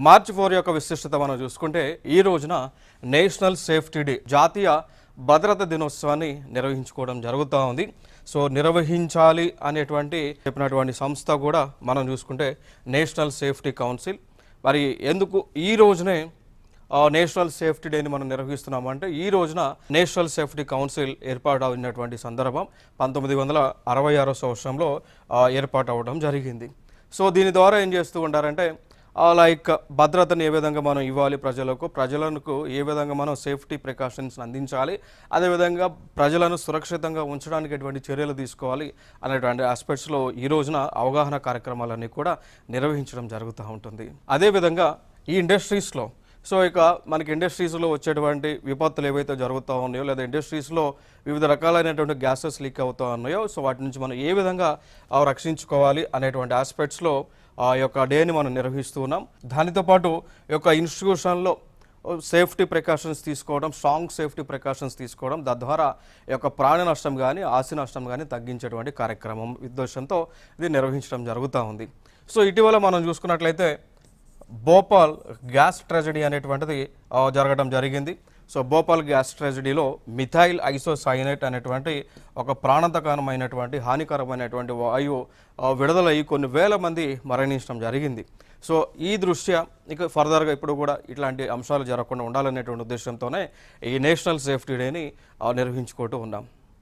మార్చి 4 యొక్క విశిష్టత మనం చూసుకుంటే ఈ రోజున నేషనల్ సేఫ్టీ డే జాతీయ భద్రత దినోత్సవాన్ని నిర్వహించుకోవడం జరుగుతూ ఉంది. సో నిర్వహించాలి అనేటువంటి చెప్పినటువంటి సంస్థ కూడా మనం చూసుకుంటే నేషనల్ సేఫ్టీ కౌన్సిల్. మరి ఎందుకు ఈ రోజునే నేషనల్ సేఫ్టీ డేని మనం నిర్వహిస్తున్నామంటే ఈ రోజున నేషనల్ సేఫ్టీ కౌన్సిల్ ఏర్పాటు అయినటువంటి సందర్భం 1966 సంవత్సరంలో ఏర్పాటు అవ్వడం జరిగింది. సో దీని ద్వారా ఏం చేస్తూ ఉంటారంటే లైక్ భద్రతను ఏ విధంగా మనం ఇవ్వాలి, ప్రజలకు ఏ విధంగా మనం సేఫ్టీ ప్రికాషన్స్ అందించాలి, అదేవిధంగా ప్రజలను సురక్షితంగా ఉంచడానికి ఎటువంటి చర్యలు తీసుకోవాలి అనేటువంటి ఆస్పెక్ట్స్లో ఈ రోజున అవగాహన కార్యక్రమాలన్నీ కూడా నిర్వహించడం జరుగుతూ ఉంటుంది. అదేవిధంగా ఈ ఇండస్ట్రీస్లో సో ఇక మనకి ఇండస్ట్రీస్లో వచ్చేటువంటి విపత్తులు ఏవైతే జరుగుతూ ఉన్నాయో లేదా ఇండస్ట్రీస్లో వివిధ రకాలైనటువంటి గ్యాసెస్ లీక్ అవుతూ ఉన్నాయో సో వాటి నుంచి మనం ఏ విధంగా రక్షించుకోవాలి అనేటువంటి ఆస్పెక్ట్స్లో ఆ యొక్క డేని మనం నిర్వహిస్తూ ఉన్నాం. దానితో పాటు ఈ యొక్క ఇన్స్టిట్యూషన్లో సేఫ్టీ ప్రికాషన్స్ తీసుకోవడం, స్ట్రాంగ్ సేఫ్టీ ప్రికాషన్స్ తీసుకోవడం, తద్వారా ఈ యొక్క ప్రాణ నష్టం కానీ ఆస్తి నష్టం కానీ తగ్గించేటువంటి కార్యక్రమం ఉద్దేశంతో ఇది నిర్వహించడం జరుగుతూ ఉంది. సో ఇటీవల మనం చూసుకున్నట్లయితే భోపాల్ గ్యాస్ ట్రాజడీ అనేటువంటిది జరగడం జరిగింది. సో భోపాల్ గ్యాస్ ట్రాజడీలో మిథైల్ ఐసోసైనేట్ అనేటువంటి ఒక ప్రాణాంతకమైనటువంటి హానికరమైనటువంటి వాయువు విడుదలయ్యి కొన్ని వేల మంది మరణించడం జరిగింది. సో ఈ దృష్ట్యా ఇక ఫర్దర్గా ఇప్పుడు కూడా ఇట్లాంటి అంశాలు జరగకుండా ఉండాలనేటువంటి ఉద్దేశంతోనే ఈ నేషనల్ సేఫ్టీ డేని నిర్వహించుకుంటూ ఉన్నాం.